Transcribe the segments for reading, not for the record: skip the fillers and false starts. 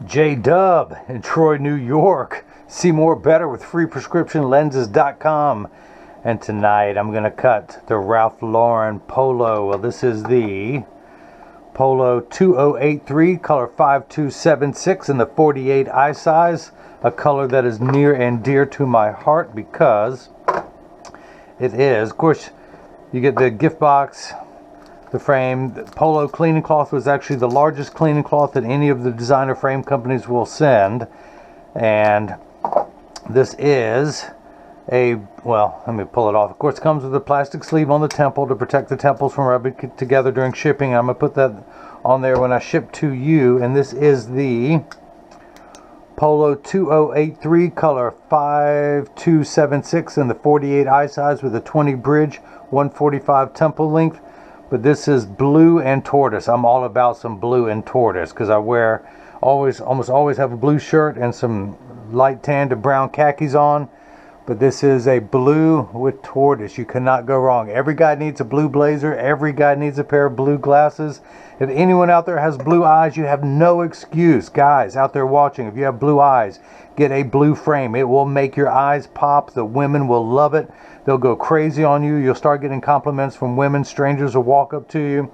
J-Dub in Troy, New York. See more better with freeprescriptionlenses.com. And tonight I'm going to cut the Ralph Lauren Polo. Well, this is the Polo 2083, color 5276 in the 48 eye size. A color that is near and dear to my heart because it is, of course, you get the gift box, the frame. The Polo cleaning cloth was actually the largest cleaning cloth that any of the designer frame companies will send. And this is well, let me pull it off. Of course, it comes with a plastic sleeve on the temple to protect the temples from rubbing together during shipping. I'm going to put that on there when I ship to you. And this is the Polo 2083, color 5276 in the 48 eye size with a 20 bridge, 145 temple length. But this is blue and tortoise. I'm all about some blue and tortoise because I almost always have a blue shirt and some light tan to brown khakis on. But this is a blue with tortoise. You cannot go wrong. Every guy needs a blue blazer. Every guy needs a pair of blue glasses. If anyone out there has blue eyes, you have no excuse. Guys out there watching, if you have blue eyes, get a blue frame. It will make your eyes pop. The women will love it. They'll go crazy on you. You'll start getting compliments from women. Strangers will walk up to you.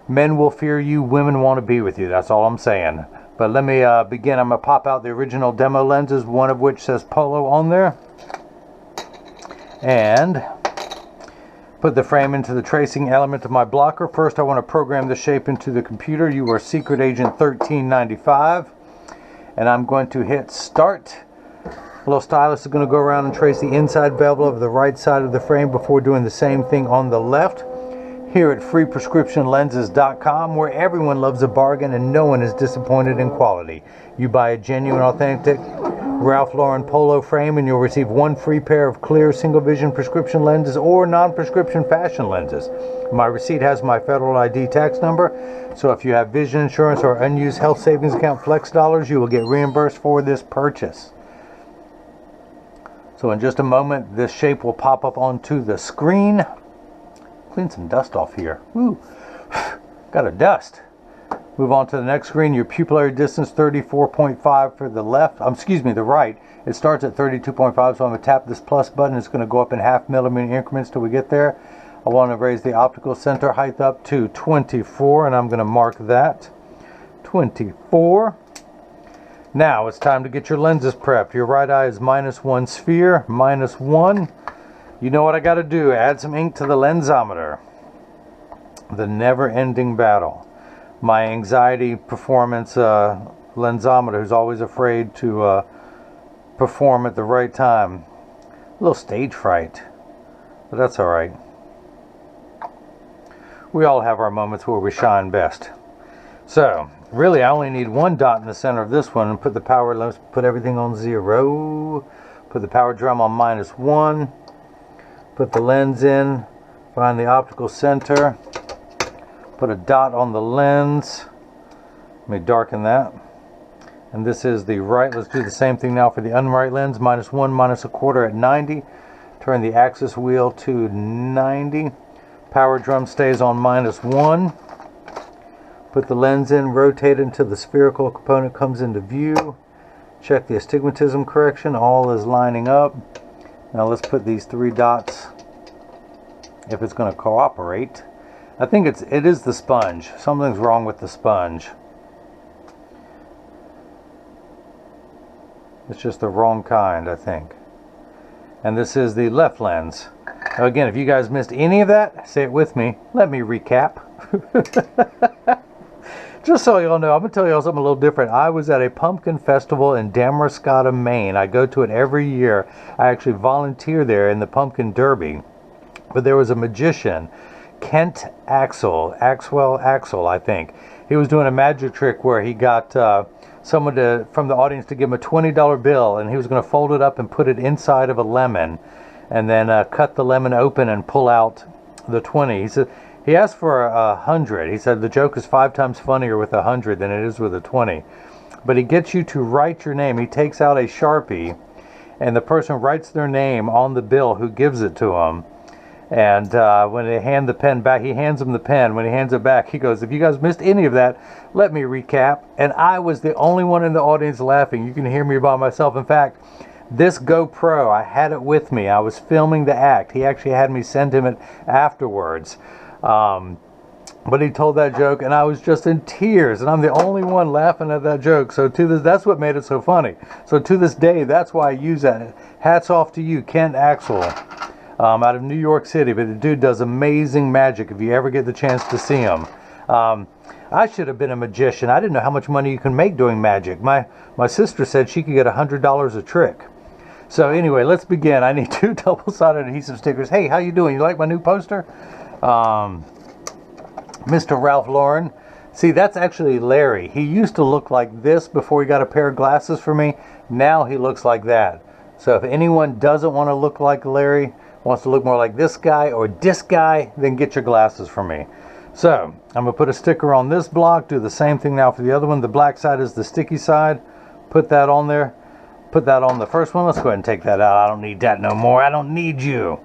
Men will fear you. Women want to be with you. That's all I'm saying. But let me begin. I'm going to pop out the original demo lenses, one of which says Polo on there. And put the frame into the tracing element of my blocker. First, I want to program the shape into the computer. You are Secret Agent 1395. And I'm going to hit Start. A little stylus is going to go around and trace the inside bevel of the right side of the frame before doing the same thing on the left. Here at freeprescriptionlenses.com, where everyone loves a bargain and no one is disappointed in quality. You buy a genuine, authentic Ralph Lauren Polo frame and you'll receive one free pair of clear single vision prescription lenses or non-prescription fashion lenses. My receipt has my federal ID tax number, so if you have vision insurance or unused health savings account flex dollars, you will get reimbursed for this purchase. So in just a moment, this shape will pop up onto the screen. Clean some dust off here. Woo. Got a dust. Move on to the next screen. Your pupillary distance 34.5 for the left. The right. It starts at 32.5, so I'm going to tap this plus button. It's going to go up in 0.5 millimeter increments till we get there. I want to raise the optical center height up to 24, and I'm going to mark that. 24. Now it's time to get your lenses prepped. Your right eye is -1 sphere, -1. You know what I got to do. Add some ink to the lensometer. The never-ending battle. My anxiety performance lensometer, who's always afraid to perform at the right time. A little stage fright, but that's all right. We all have our moments where we shine best. So, really, I only need one dot in the center of this one and put the power, let's put everything on 0. Put the power drum on -1. Put the lens in, find the optical center, put a dot on the lens. Let me darken that. And this is the right. Let's do the same thing now for the unright lens. -1, -1/4 at 90. Turn the axis wheel to 90. Power drum stays on -1. Put the lens in, rotate it until the spherical component comes into view. Check the astigmatism correction. All is lining up. Now let's put these 3 dots, if it's going to cooperate. I think it is the sponge. Something's wrong with the sponge. It's just the wrong kind, I think. And this is the left lens. Now again, if you guys missed any of that, say it with me. Let me recap. Just so y'all know, I'm going to tell y'all something a little different. I was at a pumpkin festival in Damariscotta, Maine. I go to it every year. I actually volunteer there in the pumpkin derby. But there was a magician, Kent Axel, I think. He was doing a magic trick where he got someone from the audience to give him a $20 bill, and he was going to fold it up and put it inside of a lemon, and then cut the lemon open and pull out the 20. He said, he asked for 100. He said the joke is 5 times funnier with 100 than it is with a 20. But he gets you to write your name. He takes out a Sharpie, and the person writes their name on the bill who gives it to him. And when they hand the pen back, he hands him the pen. When he hands it back, he goes, if you guys missed any of that, let me recap. And I was the only one in the audience laughing. You can hear me by myself. In fact, this GoPro, I had it with me. I was filming the act. He actually had me send him it afterwards. But he told that joke, and I was just in tears, and I'm the only one laughing at that joke. So that's what made it so funny. So to this day, that's why I use that. Hats off to you, Kent Axel, out of New York City. But the dude does amazing magic if you ever get the chance to see him. I should have been a magician. I didn't know how much money you can make doing magic. My sister said she could get $100 a trick. So anyway, let's begin. I need 2 double-sided adhesive stickers. Hey, how you doing? You like my new poster? Mr. Ralph Lauren. See, that's actually Larry. He used to look like this before he got a pair of glasses for me. Now he looks like that. So if anyone doesn't want to look like Larry, wants to look more like this guy or this guy, then get your glasses from me. So I'm going to put a sticker on this block. Do the same thing now for the other one. The black side is the sticky side. Put that on there. Put that on the first one. Let's go ahead and take that out. I don't need that no more. I don't need you.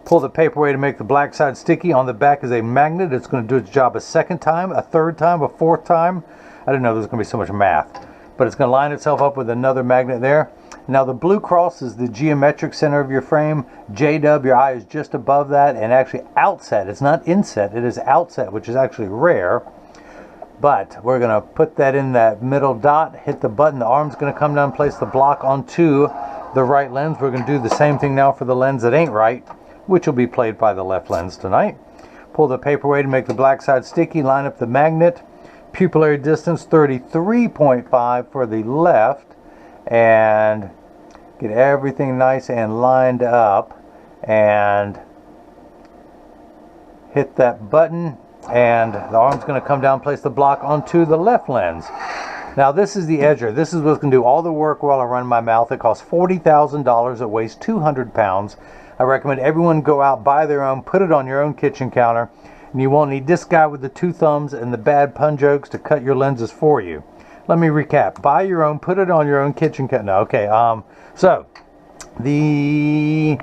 Pull the paper away to make the black side sticky. On the back is a magnet. It's going to do its job a second time, a third time, a fourth time. I didn't know there was going to be so much math. But it's going to line itself up with another magnet there. Now the blue cross is the geometric center of your frame. J-dub, your eye is just above that, and actually outset. It's not inset, it is outset, which is actually rare. But we're going to put that in that middle dot, hit the button. The arm's going to come down, place the block onto the right lens. We're going to do the same thing now for the lens that ain't right, which will be played by the left lens tonight. Pull the paper away to make the black side sticky. Line up the magnet. Pupillary distance 33.5 for the left. And get everything nice and lined up. And hit that button. And the arm's going to come down, place the block onto the left lens. Now this is the edger. This is what's going to do all the work while I run my mouth. It costs $40,000. It weighs 200 pounds. I recommend everyone go out, buy their own, put it on your own kitchen counter, and you won't need this guy with the 2 thumbs and the bad pun jokes to cut your lenses for you. Let me recap. Buy your own, put it on your own kitchen counter. No, okay, so the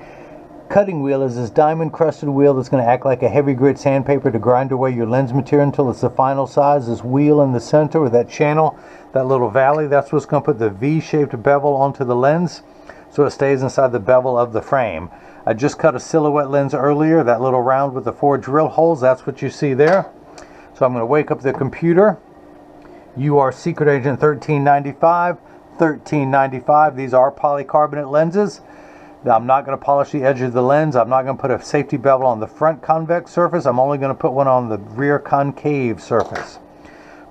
cutting wheel is this diamond crusted wheel that's going to act like a heavy grit sandpaper to grind away your lens material until it's the final size. This wheel in the center with that channel, that little valley, that's what's going to put the V-shaped bevel onto the lens so it stays inside the bevel of the frame. I just cut a silhouette lens earlier, that little round with the 4 drill holes, that's what you see there. So I'm going to wake up the computer. You are Secret Agent 1395. 1395, these are polycarbonate lenses. Now, I'm not going to polish the edge of the lens. I'm not going to put a safety bevel on the front convex surface. I'm only going to put one on the rear concave surface.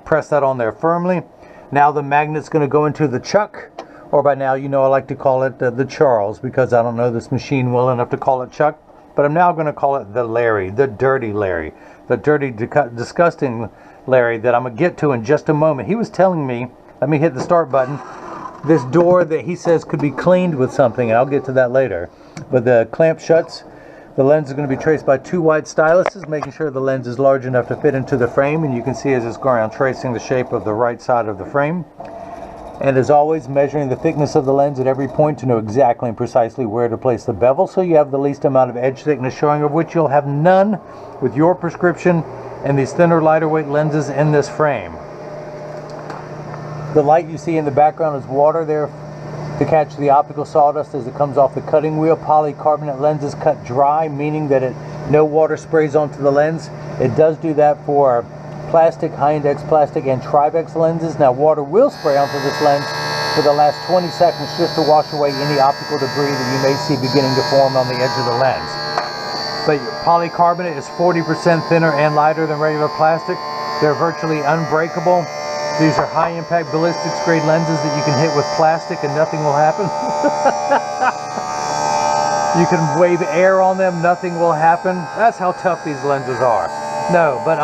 Press that on there firmly. Now the magnet's going to go into the chuck. Or by now, you know I like to call it the Charles, because I don't know this machine well enough to call it Chuck. But I'm now going to call it the Larry, the dirty Larry, the dirty, disgusting Larry that I'm going to get to in just a moment. He was telling me, let me hit the start button, this door that he says could be cleaned with something, and I'll get to that later. But the clamp shuts. The lens is going to be traced by 2 white styluses, making sure the lens is large enough to fit into the frame. And you can see as it's going around tracing the shape of the right side of the frame. And as always, measuring the thickness of the lens at every point to know exactly and precisely where to place the bevel, so you have the least amount of edge thickness showing, of which you'll have none with your prescription and these thinner, lighter weight lenses in this frame. The light you see in the background is water there to catch the optical sawdust as it comes off the cutting wheel. Polycarbonate lenses cut dry, meaning that no water sprays onto the lens. It does do that for plastic, high-index plastic, and Trivex lenses. Now water will spray onto this lens for the last 20 seconds just to wash away any optical debris that you may see beginning to form on the edge of the lens. But polycarbonate is 40% thinner and lighter than regular plastic. They're virtually unbreakable. These are high-impact ballistics grade lenses that you can hit with plastic and nothing will happen. You can wave air on them, nothing will happen. That's how tough these lenses are. No, but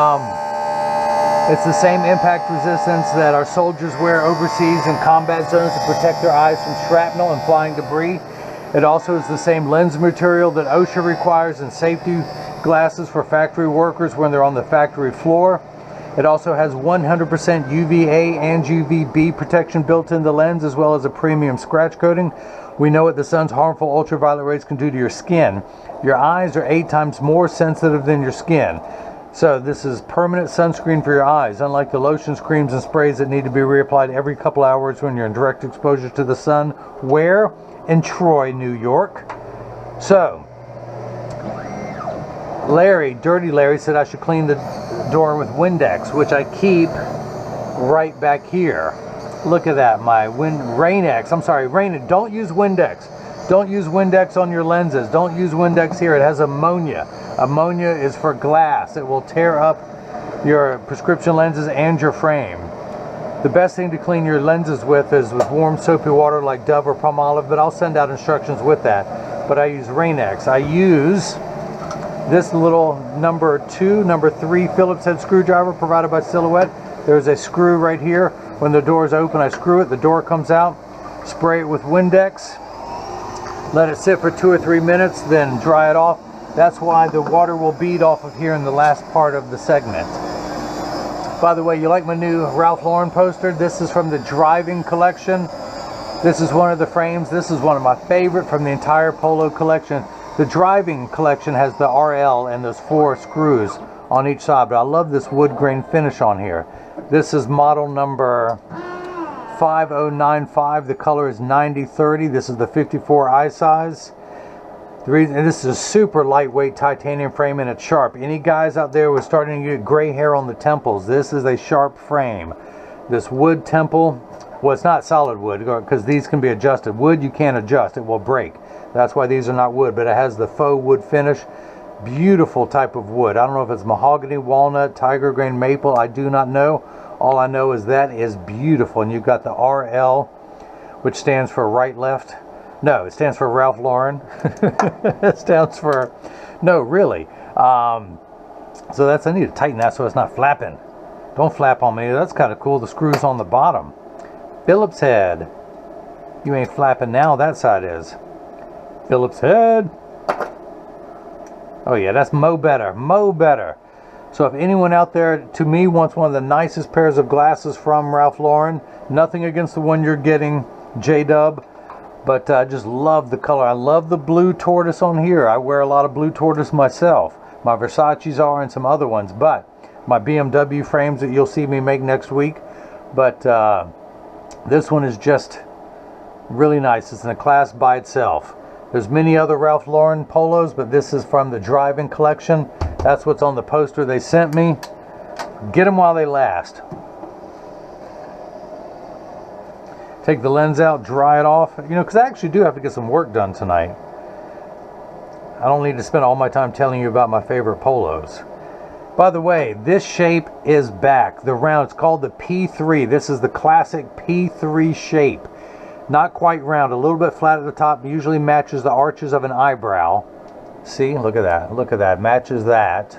it's the same impact resistance that our soldiers wear overseas in combat zones to protect their eyes from shrapnel and flying debris. It also is the same lens material that OSHA requires in safety glasses for factory workers when they're on the factory floor. It also has 100% UVA and UVB protection built in the lens, as well as a premium scratch coating. We know what the sun's harmful ultraviolet rays can do to your skin. Your eyes are 8 times more sensitive than your skin. So this is permanent sunscreen for your eyes, unlike the lotions, creams, and sprays that need to be reapplied every couple hours when you're in direct exposure to the sun. Where? In Troy, New York. So, Larry, Dirty Larry, said I should clean the door with Windex, which I keep right back here. Look at that, my Rain-X. I'm sorry, don't use Windex. Don't use Windex on your lenses. Don't use Windex here. It has ammonia. Ammonia is for glass. It will tear up your prescription lenses and your frame. The best thing to clean your lenses with is with warm soapy water like Dove or Palmolive, but I'll send out instructions with that. But I use Rain-X. I use this little number 3 Phillips head screwdriver provided by Silhouette. There's a screw right here. When the door is open, I screw it, the door comes out, spray it with Windex, let it sit for 2 or 3 minutes, then dry it off. That's why the water will bead off of here in the last part of the segment. By the way, you like my new Ralph Lauren poster? This is from the Driving collection. This is one of the frames. This is one of my favorite from the entire Polo collection. The Driving collection has the RL and those 4 screws on each side, but I love this wood grain finish on here. This is model number 5095. The color is 9030. This is the 54 eye size. And this is a super lightweight titanium frame, and it's sharp. Any guys out there who are starting to get gray hair on the temples, this is a sharp frame. This wood temple, well, it's not solid wood because these can be adjusted. Wood you can't adjust, it will break. That's why these are not wood, but it has the faux wood finish. Beautiful type of wood. I don't know if it's mahogany, walnut, tiger grain, maple. I do not know. All I know is that is beautiful. And you've got the RL, which stands for right, left. No, it stands for Ralph Lauren. It stands for, no, really. So that's, I need to tighten that so it's not flapping. Don't flap on me. That's kind of cool. The screw's on the bottom. Phillips head. You ain't flapping now. That side is. Phillips head. Oh yeah, that's mo better. Mo better. So if anyone out there, to me, wants one of the nicest pairs of glasses from Ralph Lauren, nothing against the one you're getting, J-Dub, but I just love the color. I love the blue tortoise on here. I wear a lot of blue tortoise myself. My Versace's are and some other ones, but my BMW frames that you'll see me make next week. But this one is just really nice. It's in a class by itself. There's many other Ralph Lauren polos, but this is from the Driving collection. That's what's on the poster they sent me. Get them while they last. Take the lens out, dry it off. You know, because I actually do have to get some work done tonight. I don't need to spend all my time telling you about my favorite polos. By the way, this shape is back. The round, it's called the P3. This is the classic P3 shape. Not quite round, a little bit flat at the top. Usually matches the arches of an eyebrow. See, look at that. Look at that. Matches that.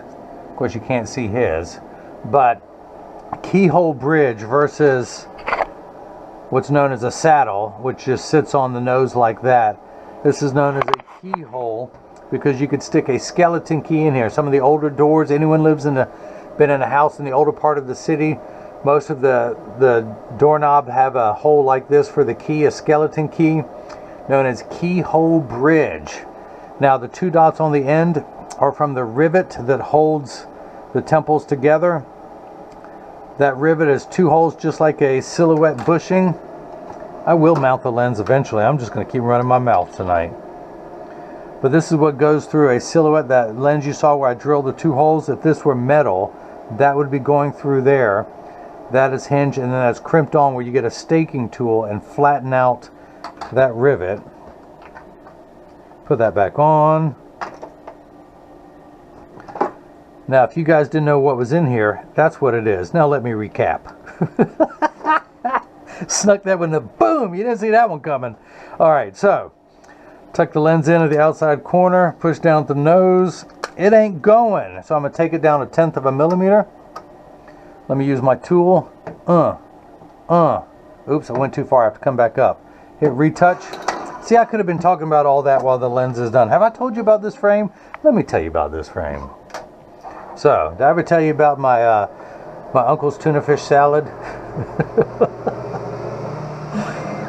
Of course, you can't see his. But keyhole bridge versus what's known as a saddle, which just sits on the nose like that. This is known as a keyhole because you could stick a skeleton key in here. Some of the older doors, anyone lives in been in a house in the older part of the city, most of the doorknob have a hole like this for the key, a skeleton key, known as keyhole bridge. Now the 2 dots on the end are from the rivet that holds the temples together. That rivet has 2 holes just like a Silhouette bushing. I will mount the lens eventually. I'm just going to keep running my mouth tonight. But this is what goes through a Silhouette. That lens you saw where I drilled the 2 holes, if this were metal, that would be going through there. That is hinged, and then that's crimped on where you get a staking tool and flatten out that rivet. Put that back on. Now, if you guys didn't know what was in here, that's what it is. Now let me recap. Snuck that one in, boom! You didn't see that one coming. All right, so tuck the lens in at the outside corner, push down the nose. It ain't going, so I'm gonna take it down 1/10 of a millimeter. Let me use my tool. Oops, I went too far. I have to come back up. Hit retouch. See, I could have been talking about all that while the lens is done. Have I told you about this frame? Let me tell you about this frame. So, did I ever tell you about my My uncle's tuna fish salad.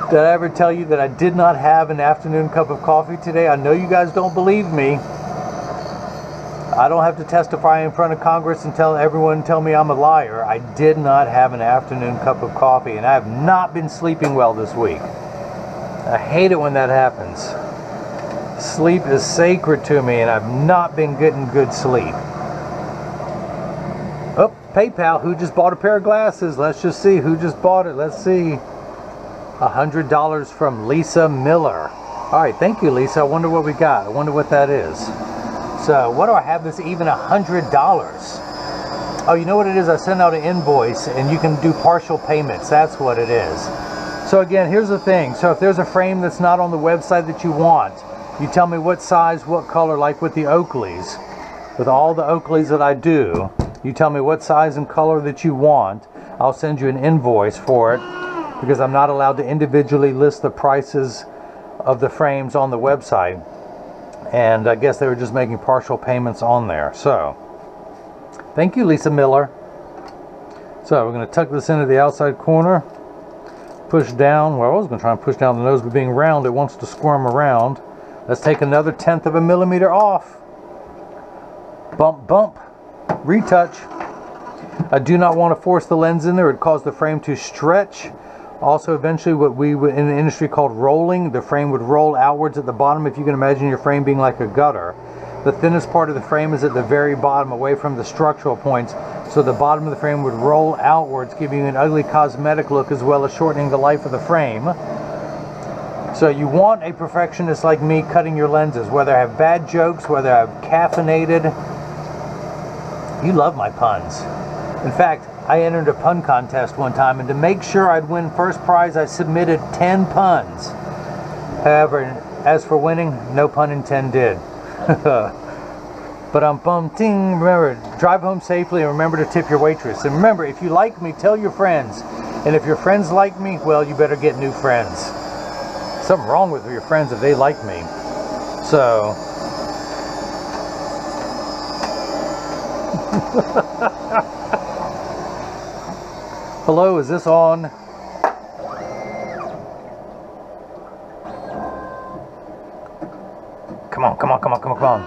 Did I ever tell you that I did not have an afternoon cup of coffee today? I know you guys don't believe me. I don't have to testify in front of Congress and tell me I'm a liar. I did not have an afternoon cup of coffee, and I have not been sleeping well this week. I hate it when that happens. Sleep is sacred to me, and I've not been getting good sleep. Oh, PayPal, who just bought a pair of glasses? Let's just see who just bought it. Let's see. $100 from Lisa Miller. All right, thank you, Lisa. I wonder what we got. I wonder what that is. So, what do I have this even $100? Oh, you know what it is? I send out an invoice and you can do partial payments. That's what it is. So again, here's the thing. So if there's a frame that's not on the website that you want, you tell me what size, what color, like with the Oakleys. With all the Oakleys that I do, you tell me what size and color that you want. I'll send you an invoice for it because I'm not allowed to individually list the prices of the frames on the website. And I guess they were just making partial payments on there. So, thank you, Lisa Miller. So, we're going to tuck this into the outside corner. Push down. Well, I was going to try and push down the nose, but being round, it wants to squirm around. Let's take another 1/10 of a millimeter off. Bump, bump. Retouch. I do not want to force the lens in there. It would cause the frame to stretch. Also, eventually, what we would in the industry called rolling, the frame would roll outwards at the bottom. If you can imagine your frame being like a gutter, the thinnest part of the frame is at the very bottom, away from the structural points. So the bottom of the frame would roll outwards, giving you an ugly cosmetic look as well as shortening the life of the frame. So you want a perfectionist like me cutting your lenses, whether I have bad jokes, whether I've caffeinated. You love my puns. In fact, I entered a pun contest one time, and to make sure I'd win first prize, I submitted 10 puns. However, as for winning, no pun intended. But ting. Remember, drive home safely and remember to tip your waitress. And remember, if you like me, tell your friends. And if your friends like me, well, you better get new friends. Something wrong with your friends if they like me. So... Hello, is this on? Come on, come on, come on, come on, come on.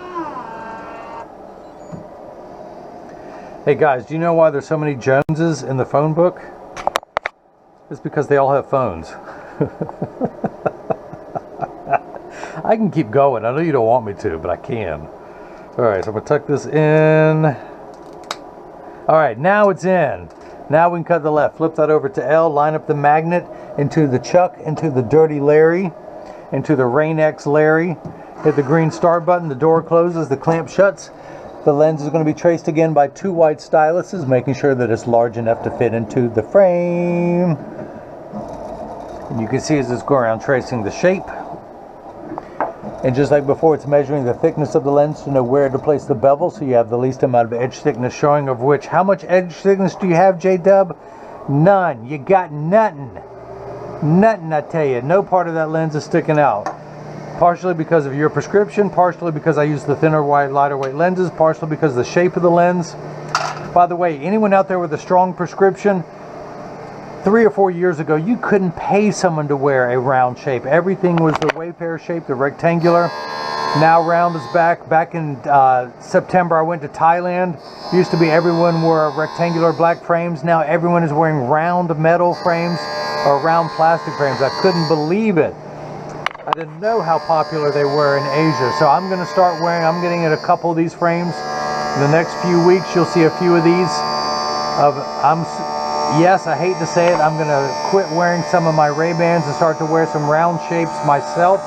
Hey guys, do you know why there's so many Joneses in the phone book? It's because they all have phones. I can keep going. I know you don't want me to, but I can. Alright, so I'm going to tuck this in. Alright, now it's in. Now we can cut the left. Flip that over to L. Line up the magnet into the Chuck, into the Dirty Larry, into the Rain-X Larry. Hit the green start button. The door closes. The clamp shuts. The lens is going to be traced again by 2 white styluses, making sure that it's large enough to fit into the frame. And you can see as it's going around tracing the shape. And just like before, it's measuring the thickness of the lens to know where to place the bevel, so you have the least amount of edge thickness showing, of which, how much edge thickness do you have, J-Dub? None. You got nothing. Nothing, I tell you. No part of that lens is sticking out. Partially because of your prescription, partially because I use the thinner white, lighter weight lenses, partially because of the shape of the lens. By the way, anyone out there with a strong prescription, 3 or 4 years ago, you couldn't pay someone to wear a round shape. Everything was the Wayfair shape, the rectangular. Now round is back. Back in September, I went to Thailand. Used to be everyone wore rectangular black frames. Now everyone is wearing round metal frames or round plastic frames. I couldn't believe it. I didn't know how popular they were in Asia. So I'm going to start wearing, I'm getting a couple of these frames. In the next few weeks, you'll see a few of these. Yes, I hate to say it, I'm going to quit wearing some of my Ray-Bans and start to wear some round shapes myself.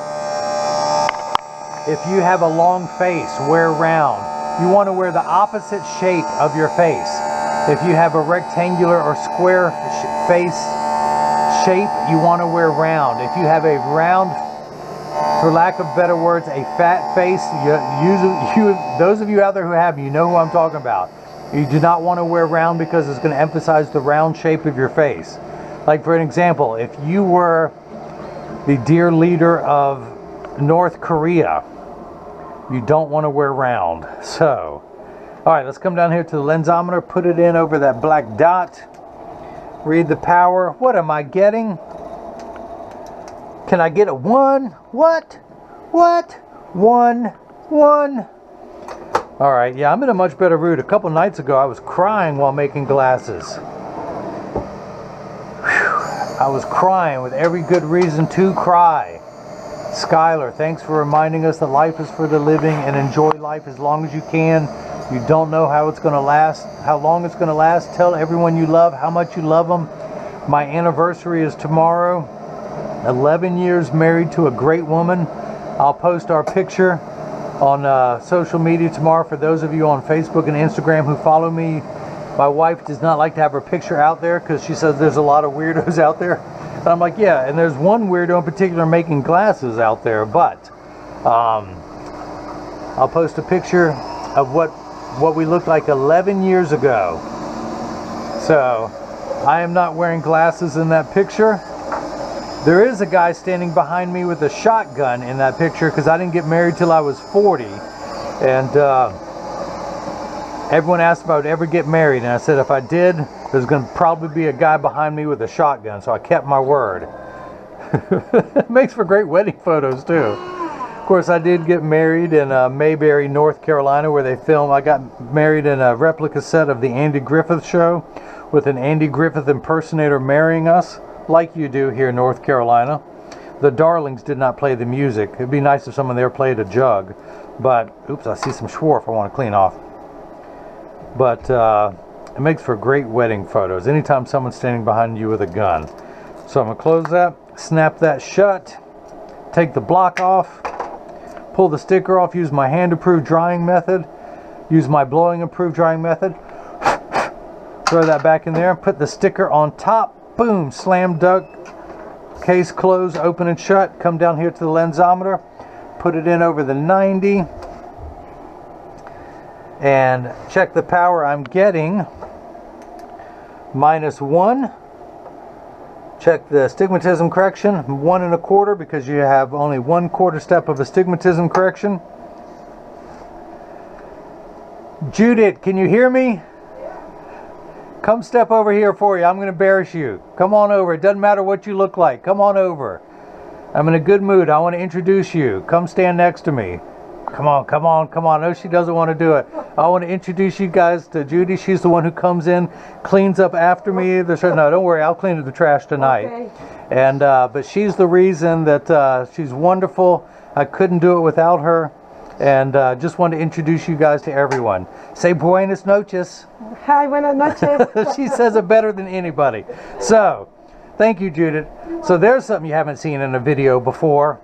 If you have a long face, wear round. You want to wear the opposite shape of your face. If you have a rectangular or square face shape, you want to wear round. If you have a round, for lack of better words, a fat face, those of you out there who have, you know who I'm talking about. You do not want to wear round because it's going to emphasize the round shape of your face. Like for an example, if you were the dear leader of North Korea, you don't want to wear round. So, Alright, let's come down here to the lensometer, put it in over that black dot, read the power. What am I getting? Can I get a 1? What? 1. Alright, yeah, I'm in a much better mood. A couple nights ago I was crying while making glasses. I was crying with every good reason to cry. Skylar, thanks for reminding us that life is for the living and enjoy life as long as you can. You don't know how it's going to last, how long it's going to last. Tell everyone you love how much you love them. My anniversary is tomorrow. 11 years married to a great woman. I'll post our picture on social media tomorrow for those of you on Facebook and Instagram who follow me. My wife does not like to have her picture out there because she says there's a lot of weirdos out there. And I'm like, yeah, and there's one weirdo in particular making glasses out there, but I'll post a picture of what we looked like 11 years ago. So I am not wearing glasses in that picture. There is a guy standing behind me with a shotgun in that picture because I didn't get married till I was 40. And everyone asked if I would ever get married, and I said if I did, there's going to probably be a guy behind me with a shotgun, so I kept my word. It makes for great wedding photos too. Of course, I did get married in Mayberry, North Carolina, where they filmed. I got married in a replica set of the Andy Griffith Show with an Andy Griffith impersonator marrying us, like you do here in North Carolina. The Darlings did not play the music. It'd be nice if someone there played a jug, but oops, I see some Schwarf I want to clean off. But it makes for great wedding photos anytime someone's standing behind you with a gun. So I'm going to close that, snap that shut, take the block off, pull the sticker off, use my hand-approved drying method, use my blowing-approved drying method, throw that back in there, put the sticker on top, boom, slam dunk, case closed, open and shut, come down here to the lensometer, put it in over the 90, and check the power. I'm getting -1. Check the astigmatism correction, 1 1/4, because you have only 1/4 step of astigmatism correction. Judith, can you hear me? Come step over here for you. I'm going to embarrass you. Come on over. It doesn't matter what you look like. Come on over. I'm in a good mood. I want to introduce you. Come stand next to me. Come on, come on, come on. No, she doesn't want to do it. I want to introduce you guys to Judy. She's the one who comes in, cleans up after me. No, don't worry. I'll clean up the trash tonight. Okay. And but she's the reason that she's wonderful. I couldn't do it without her. And just wanted to introduce you guys to everyone. Say buenas noches. Hi, buenas noches. She says it better than anybody. So, thank you, Judith. So there's something you haven't seen in a video before.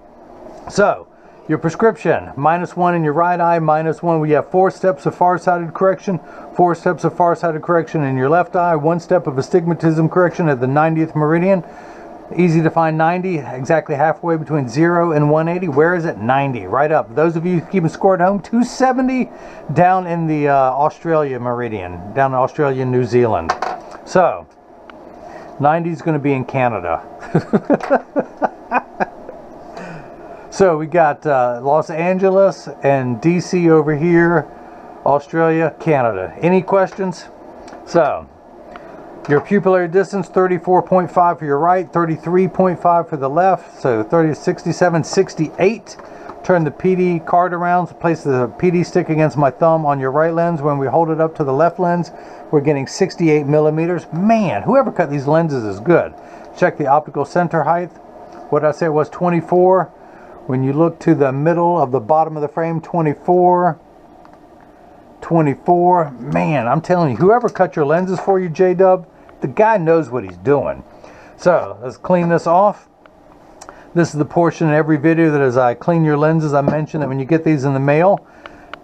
So, your prescription, -1 in your right eye, -1. We have 4 steps of farsighted correction, 4 steps of farsighted correction in your left eye, 1 step of astigmatism correction at the 90th meridian. Easy to find 90, exactly halfway between 0 and 180. Where is it? 90, right up. Those of you keeping score at home, 270 down in the Australia meridian, down in Australia and New Zealand. So, 90 is going to be in Canada. So we got Los Angeles and DC over here, Australia, Canada. Any questions? So, your pupillary distance, 34.5 for your right, 33.5 for the left, so 30, 67, 68. Turn the PD card around, place the PD stick against my thumb on your right lens. When we hold it up to the left lens, we're getting 68 millimeters. Man, whoever cut these lenses is good. Check the optical center height. What did I say it was? 24. When you look to the middle of the bottom of the frame, 24. 24. Man, I'm telling you, whoever cut your lenses for you, J-Dub, the guy knows what he's doing. So, let's clean this off. This is the portion in every video that as I clean your lenses, I mention that when you get these in the mail,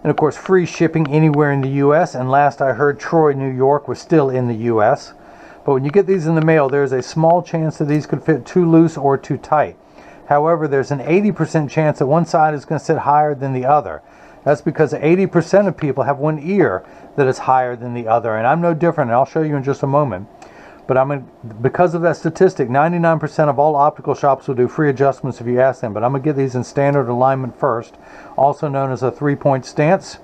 and of course free shipping anywhere in the U.S., and last I heard Troy, New York was still in the U.S. But when you get these in the mail, there's a small chance that these could fit too loose or too tight. However, there's an 80% chance that one side is going to sit higher than the other. That's because 80% of people have one ear that is higher than the other, and I'm no different, and I'll show you in just a moment. But because of that statistic, 99% of all optical shops will do free adjustments if you ask them. But I'm going to get these in standard alignment first, also known as a 3-point stance.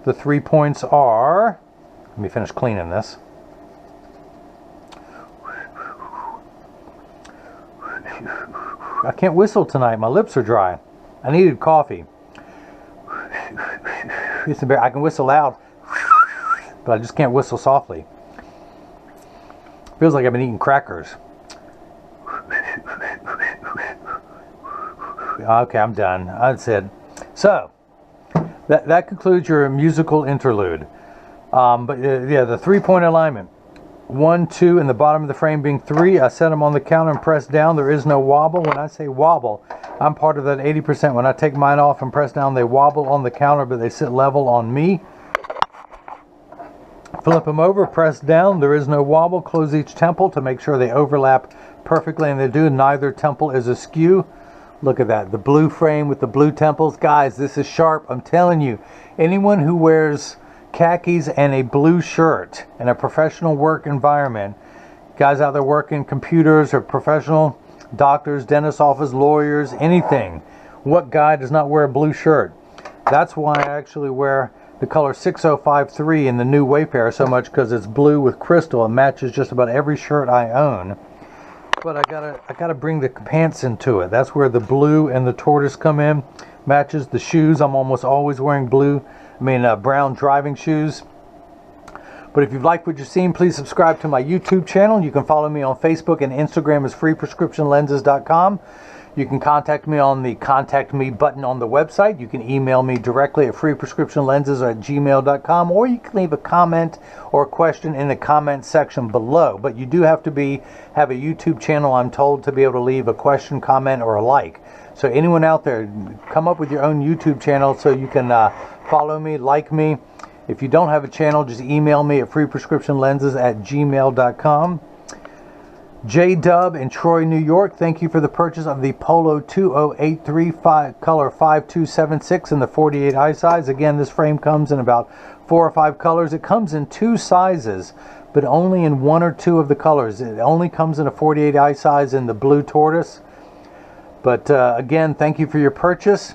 The 3 points are, let me finish cleaning this. I can't whistle tonight. My lips are dry. I needed coffee. I can whistle loud, but I just can't whistle softly. Feels like I've been eating crackers. Okay, I'm done. That's it. So, that concludes your musical interlude. Yeah, the 3-point alignment. 1, 2, and the bottom of the frame being 3. I set them on the counter and press down. There is no wobble. When I say wobble, I'm part of that 80%. When I take mine off and press down, they wobble on the counter, but they sit level on me. Flip them over, press down. There is no wobble. Close each temple to make sure they overlap perfectly, and they do. Neither temple is askew. Look at that. The blue frame with the blue temples. Guys, this is sharp. I'm telling you. Anyone who wears khakis and a blue shirt in a professional work environment, guys out there working computers or professional doctors, dentist office, lawyers, anything, what guy does not wear a blue shirt? That's why I actually wear the color 6053 in the new Wayfarer so much, because it's blue with crystal. It matches just about every shirt I own. But I gotta bring the pants into it. That's where the blue and the tortoise come in. Matches the shoes. I'm almost always wearing brown driving shoes. But if you've liked what you've seen, please subscribe to my YouTube channel. You can follow me on Facebook and Instagram as freeprescriptionlenses.com. You can contact me on the Contact Me button on the website. You can email me directly at freeprescriptionlenses@gmail.com, or you can leave a comment or a question in the comment section below. But you do have to have a YouTube channel, I'm told, to be able to leave a question, comment, or a like. So anyone out there, come up with your own YouTube channel so you can follow me, like me. If you don't have a channel, just email me at freeprescriptionlenses@gmail.com. J-Dub in Troy, New York, thank you for the purchase of the Polo 20835 color 5276 in the 48 eye size. Again, this frame comes in about 4 or 5 colors. It comes in 2 sizes, but only in 1 or 2 of the colors. It only comes in a 48 eye size in the blue tortoise. But again, thank you for your purchase.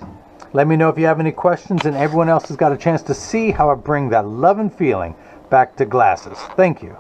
Let me know if you have any questions, and everyone else has got a chance to see how I bring that love and feeling back to glasses. Thank you.